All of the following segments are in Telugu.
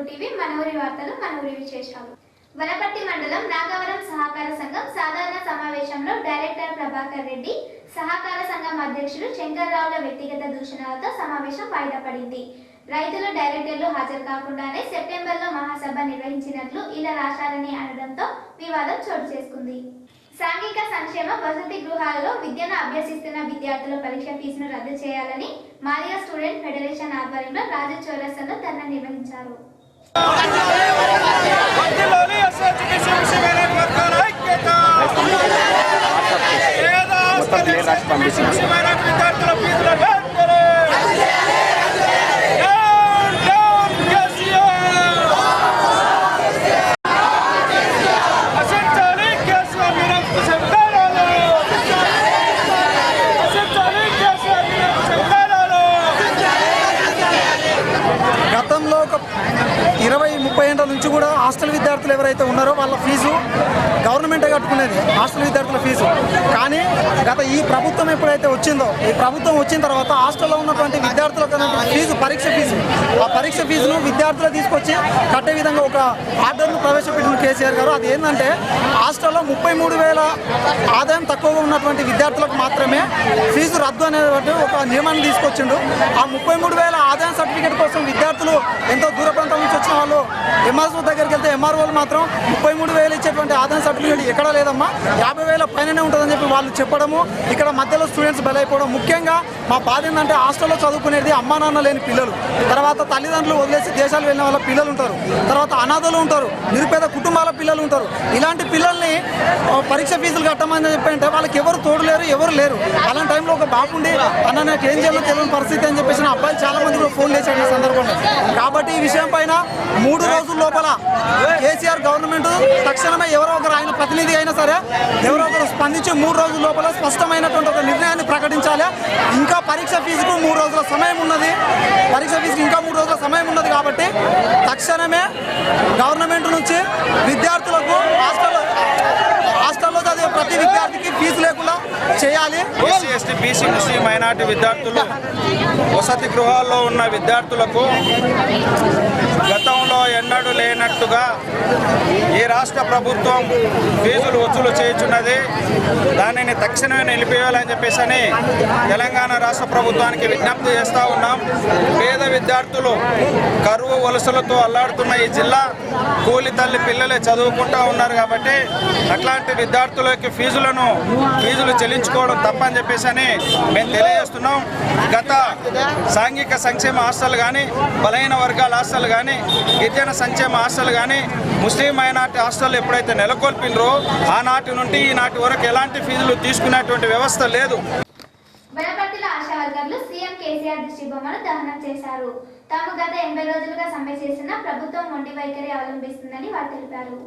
టీవీ మన ఊరి వార్తలు మన ఊరి విశేషాలు. వనపర్తి మండలం నాగవరం సహకార సంఘం సాధారణ సమావేశంలో డైరెక్టర్ ప్రభాకర్ రెడ్డి, సహకార సంఘం అధ్యక్షులు శంకర్రావుల వ్యక్తిగత దూషణలతో సమావేశం వాయిదా పడింది. రైతులు డైరెక్టర్లు హాజరు కాకుండానే సెప్టెంబర్లో మహాసభ నిర్వహించినట్లు ఇలా రాశారని అనడంతో వివాదం చోటు చేసుకుంది. సాంఘిక సంక్షేమ వసతి గృహాలలో విద్యను అభ్యసిస్తున్న విద్యార్థుల పరీక్ష ఫీజును రద్దు చేయాలని మాదిగ స్టూడెంట్ ఫెడరేషన్ ఆధ్వర్యంలో రాజు చౌరస్తాలో ధర్నా నిర్వహించారు. గతంలో ఒక 20-30 ఏళ్ల నుంచి కూడా హాస్టల్ విద్యార్థులు ఎవరైతే ఉన్నారో వాళ్ళ ఫీజు గవర్నమెంటే కట్టుకునేది, హాస్టల్ విద్యార్థుల ఫీజు. కానీ ఈ ప్రభుత్వం ఎప్పుడైతే వచ్చిందో, ఈ ప్రభుత్వం వచ్చిన తర్వాత హాస్టల్లో ఉన్నటువంటి విద్యార్థులకు ఫీజు, ఆ పరీక్ష ఫీజును విద్యార్థులు తీసుకొచ్చి కట్టే విధంగా ఒక ఆర్డర్ను ప్రవేశపెట్టిన కేసీఆర్ గారు. అది ఏంటంటే హాస్టల్లో 33,000 ఆదాయం తక్కువగా ఉన్నటువంటి విద్యార్థులకు మాత్రమే ఫీజు రద్దు అనేటువంటి ఒక నియమాన్ని తీసుకొచ్చిండు. ఆ 33,000 ఆదాయం సర్టిఫికేట్ కోసం విద్యార్థులు ఎంతో దూర ప్రాంతం నుంచి వచ్చిన వాళ్ళు ఎంఆర్ఓ దగ్గరికి వెళ్తే ఎంఆర్ఓలు మాత్రం 33,000 ఇచ్చేటువంటి ఆదాయం సర్టిఫికేట్ ఎక్కడా లేదమ్మా, 50,000 పైననే ఉంటుందని చెప్పి వాళ్ళు చెప్పడము, ఇక్కడ మధ్యలో స్టూడెంట్స్ బలైపోవడం. ముఖ్యంగా మా బాధ ఏంటంటే హాస్టల్లో చదువుకునేది అమ్మా నాన్న లేని పిల్లలు, తర్వాత తల్లిదండ్రులు వదిలేసి దేశాలు వెళ్ళిన వాళ్ళ పిల్లలు ఉంటారు, తర్వాత అనాథలు ఉంటారు, నిరుపేద కుటుంబాల పిల్లలు ఉంటారు. ఇలాంటి పిల్లల్ని పరీక్ష ఫీజులు కట్టమని చెప్పంటే వాళ్ళకి ఎవరు తోడు లేరు, ఎవరు లేరు. అలాంటి టైంలో ఒక బాగుండి అన్న నాకు ఏం చేయాలో తెలియని పరిస్థితి అని చెప్పేసి నా అబ్బాయిలు చాలా మంది కూడా ఫోన్ చేశారు ఈ సందర్భంలో. కాబట్టి ఈ విషయం పైన 3 రోజుల లోపల కేసీఆర్ గవర్నమెంట్ తక్షణమే ఎవరో ఒకరు, ఆయన ప్రతినిధి అయినా సరే ఎవరో ఒకరు స్పందించి 3 రోజుల లోపల స్పష్టమైనటువంటి ఒక నిర్ణయాన్ని ప్రకటించాలి. ఇంకా పరీక్ష ఫీజుకు 3 రోజుల సమయం ఉన్నది, కాబట్టి తక్షణమే గవర్నమెంట్ నుంచి విద్యార్థులకు హాస్టల్లో చదివే ప్రతి విద్యార్థికి ఫీజు లేకుండా చేయాలి. ఎస్సీ, ఎస్టీ, బీసీ, ముస్లిం, మైనార్టీ విద్యార్థులు వసతి గృహాల్లో ఉన్న విద్యార్థులకు గతంలో ఎన్నడూ లేనట్టుగా ఈ రాష్ట్ర ప్రభుత్వం ఫీజులు వసూలు చేయుచున్నది. దానిని తక్షణమే నిలిపివేయాలని చెప్పేసి తెలంగాణ రాష్ట్ర ప్రభుత్వానికి విజ్ఞప్తి చేస్తూ ఉన్నాం. పేద విద్యార్థులు కరువు వలసలతో అల్లాడుతున్న ఈ జిల్లా కూలి తల్లి పిల్లలే చదువుకుంటూ ఉన్నారు. కాబట్టి అట్లాంటి విద్యార్థులకి ఫీజులు చెల్లించుకోవడం తప్పని చెప్పేసి మేము తెలియజేస్తున్నాం. గత సాంఘిక సంక్షేమ హాస్టల్ కానీ, బలహీన వర్గాల హాస్టల్ కానీ, గిరిజన సంక్షేమ హాస్టల్ కానీ, ముస్లిం మైనార్టీ హాస్టల్ ఎప్పుడైతే నెలకొల్పినరో ఆనాటి నుండి ఈనాటి వరకు ఎలాంటి ఫీజులు తీసుకునేటువంటి వ్యవస్థ లేదు. వనపర్తిలో ఆశా వర్కర్లు సీఎం కేసీఆర్ దిష్టి బొమ్మను దహనం చేశారు. తాము గత 80 రోజులుగా సమ్మె చేసిన ప్రభుత్వం మొండి వైఖరి అవలంబిస్తుందని వారు తెలిపారు.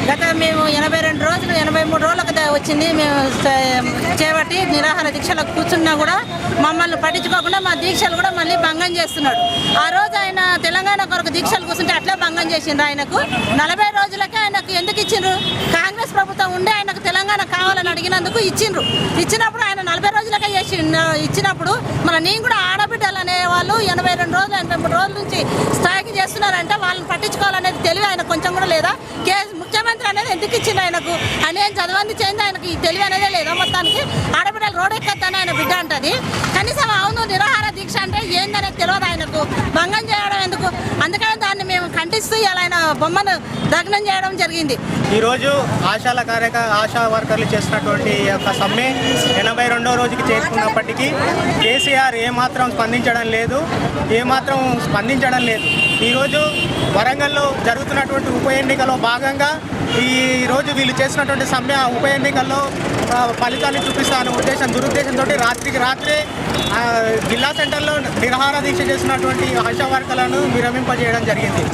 గత మేము 82 రోజులు 83 రోజులకు వచ్చింది. మేము చేపట్టి నిరాహార దీక్షలకు కూర్చున్నా కూడా మమ్మల్ని పట్టించుకోకుండా మా దీక్షలు కూడా మళ్ళీ భంగం చేస్తున్నాడు. ఆ రోజు ఆయన తెలంగాణ కొరకు దీక్షలు కూర్చుంటే అట్లా భంగం చేసిండ్రు. ఆయనకు 40 రోజులకే ఆయనకు ఎందుకు ఇచ్చిండ్రు? కాంగ్రెస్ ప్రభుత్వం ఉండే ఆయనకు తెలంగాణ కావాలని అడిగినందుకు ఇచ్చినప్పుడు ఆయన 40 రోజులకే ఇచ్చినప్పుడు మన నేను కూడా ఆడబిడ్డలు అనే వాళ్ళు 82 రోజులు 83 రోజుల నుంచి స్ట్రైక్ చేస్తున్నారంటే వాళ్ళని పట్టించుకోవాలనేది తెలివి ఆయన కొంచెం కూడా లేదా? ముఖ్యమంత్రి అనేది ఎందుకు ఇచ్చింది ఆయనకు? ఆయన ఏం చదవంది చేయింది, ఆయనకి తెలివి అనేదే లేదా? మొత్తానికి ఆడబిడ్డలు రోడ్ ఎక్కద్దని ఆయన బిడ్డ అంటది. కనీసం అవును నిరాహార దీక్ష అంటే ఏందనేది తెలియదు ఆయనకు, భంగం చేయడం ఎందుకు? అందుకని దాన్ని మేము ఖండిస్తూ ఇలా ఆయన బొమ్మను దగ్నం చేయడం జరిగింది. ఈరోజు ఆశా వర్కర్లు చేసినటువంటి యొక్క సమ్మె 82వ రోజుకి చేరుకున్నప్పటికీ కేసీఆర్ ఏమాత్రం స్పందించడం లేదు. ఈరోజు వరంగల్లో జరుగుతున్నటువంటి ఉప ఎన్నికలో భాగంగా ఈరోజు వీళ్ళు చేసినటువంటి సమ్మె ఉప ఎన్నికల్లో ఫలితాన్ని చూపిస్తాన దురుద్దేశంతో రాత్రికి రాత్రే జిల్లా సెంటర్లో నిరాహార దీక్ష చేసినటువంటి ఆశా వర్కర్లను విరమింపజేయడం జరిగింది.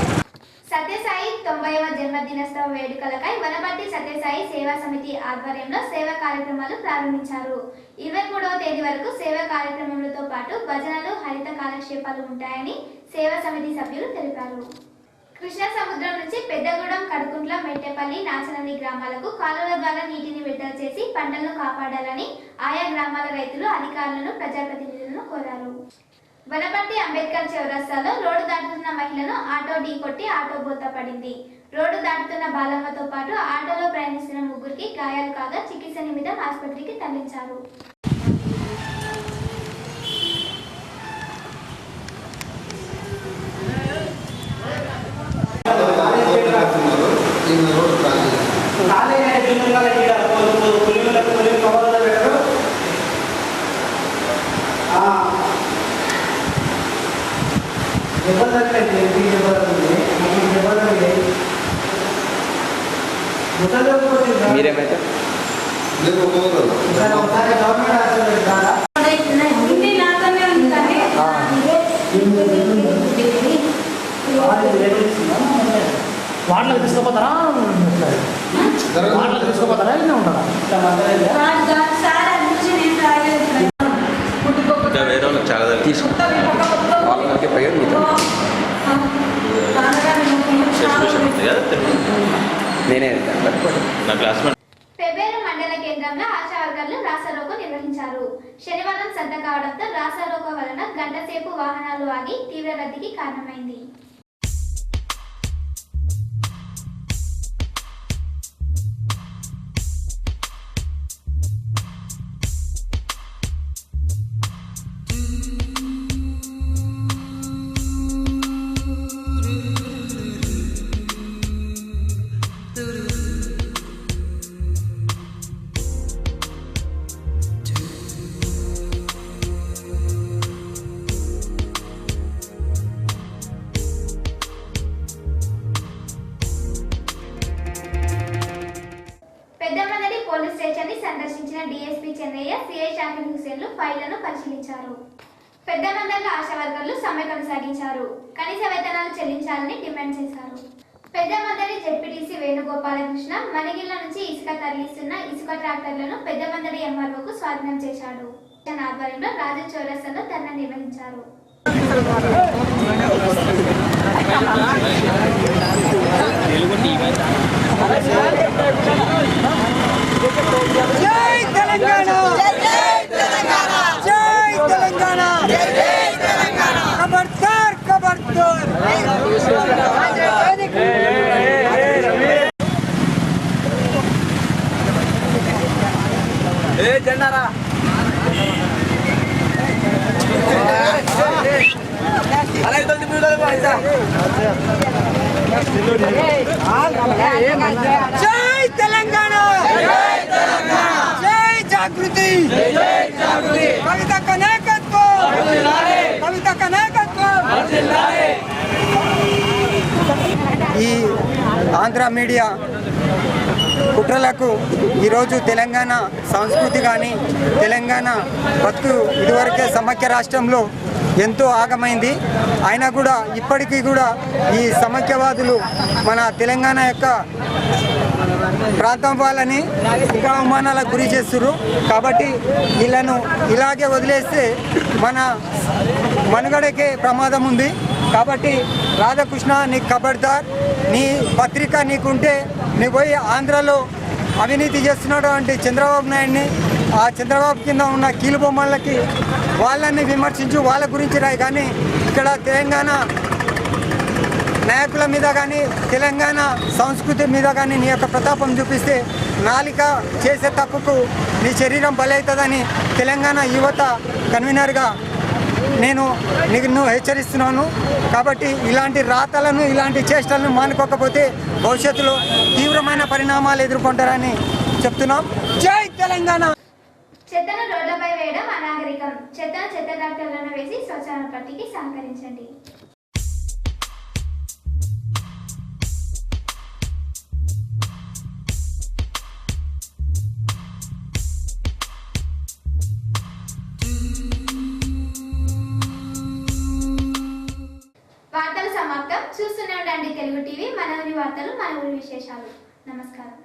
సత్యసాయి 90వ జన్మదినోత్సవ వేడుకలకై వనపర్తి సత్యసాయి సేవా సమితి ఆధ్వర్యంలో సేవా కార్యక్రమాలు ప్రారంభించారు. 23వ తేదీ వరకు సేవా కార్యక్రమాలతో పాటు భజనలు, హరిత కాలక్షేపాలు ఉంటాయని సేవా సమితి సభ్యులు తెలిపారు. కృష్ణా సముద్రం నుంచి పెద్దగూడెం, కడుకుంట్ల, మెట్టెపల్లి, నాచనల్లి గ్రామాలకు కాలువల ద్వారా నీటిని విడుదల చేసి పంటలను కాపాడాలని ఆయా గ్రామాల రైతులు అధికారులను, ప్రజాప్రతినిధులను కోరారు. వనపర్తి అంబేద్కర్ చౌరస్తాలో రోడ్డు దాటుతున్న మహిళను ఆటో ఢీకొట్టి ఆటో బోల్తా పడింది. రోడ్డు దాటుతున్న బాలమ్మతో పాటు ఆటోలో ప్రయాణిస్తున్న ముగ్గురికి గాయాలు కాగా చికిత్స నిమిత్తం ఆసుపత్రికి తరలించారు. మీరేమైతే వాటిలోకి తీసుకుపోతారా ఇలా ఉంటారా? వేరే వాళ్ళకి చాలా తీసుకుంటా వాళ్ళకి పోయి మీతో నేనే నా క్లాస్మేట్. పెబ్బేరు మండల కేంద్రంలో ఆశా వర్కర్లు రాస్తారోకో నిర్వహించారు. శనివారం సంత కావడంతో రాస్తారోకో వలన గంట సేపు వాహనాలు ఆగి తీవ్ర రద్దీకి కారణమైంది. పెద్దమందడి పోలీస్ స్టేషన్ ని సందర్శించిన డీఎస్పీ చెన్నయ్య, సిఐ షాకిర్ హుసేన్లు ఫైళ్లను పరిశీలించారు. పెద్దమందడిలో ఆశా వర్కర్లు సమ్మె కొనసాగించారు. కనీస వేతనాలు చెల్లించాలని డిమాండ్ చేశారు. పెద్దమందడి జెడ్పీటీసీ వేణుగోపాలకృష్ణ మణిగిల్ల నుంచి ఇసుక తరలిస్తున్న ఇసుక ట్రాక్టర్లను పెద్దమందడి ఎంఆర్ఓకు స్వాధీనం చేశాడు. ఆధ్వర్యంలో రాజు చౌరస్తాలో ధర్నా నిర్వహించారు. జై తెలంగాణ, జై తెలంగాణ, ఖబర్దార్ ఖబర్దార్. ఏ జెండారా జై తెలంగాణ, జై జాగృతి, కవిత నాయకత్వం, కవిత నాయకత్వం. ఈ ఆంధ్ర మీడియా కుట్రలకు ఈరోజు తెలంగాణ సంస్కృతి కానీ తెలంగాణ బతుకు ఇదివరకే సమైక్య రాష్ట్రంలో ఎంతో ఆగమైంది. అయినా కూడా ఇప్పటికీ కూడా ఈ సమైక్యవాదులు మన తెలంగాణ యొక్క ప్రాంతం వాళ్ళని ఇంకా అవమానాలకు గురి చేస్తున్నారు. కాబట్టి వీళ్ళను ఇలాగే వదిలేస్తే మన మనుగడకే ప్రమాదం ఉంది. కాబట్టి రాధాకృష్ణ, నీ ఖబర్దార్, నీ పత్రిక నీకుంటే నీ పోయి ఆంధ్రాలో అవినీతి చేస్తున్నటువంటి చంద్రబాబు నాయుడిని, ఆ చంద్రబాబు కింద ఉన్న కీలుబొమ్మలకి వాళ్ళని విమర్శించు, వాళ్ళ గురించి రాయి. కానీ ఇక్కడ తెలంగాణ నాయకుల మీద కానీ తెలంగాణ సంస్కృతి మీద కానీ నీ యొక్క ప్రతాపం చూపిస్తే నాలిక చేసే తప్పుకు నీ శరీరం బలవుతుందని తెలంగాణ యువత కన్వీనర్గా నేను నిన్ను హెచ్చరిస్తున్నాను. కాబట్టి ఇలాంటి రాతలను, ఇలాంటి చేష్టలను మానుకోకపోతే భవిష్యత్తులో తీవ్రమైన పరిణామాలు ఎదుర్కొంటారని చెప్తున్నాం. జై తెలంగాణ. చెత్తను రోడ్లపై వేయడం అనాగరికం. చెత్తను చెత్త ట్రాక్టర్లను వేసి స్వచ్ఛాన పట్టికి సహకరించండి. వార్తలు సమాప్తం. చూస్తూనే ఉండండి తెలుగు టీవీ. మన ఊరి వార్తలు, మన ఊరి విశేషాలు. నమస్కారం.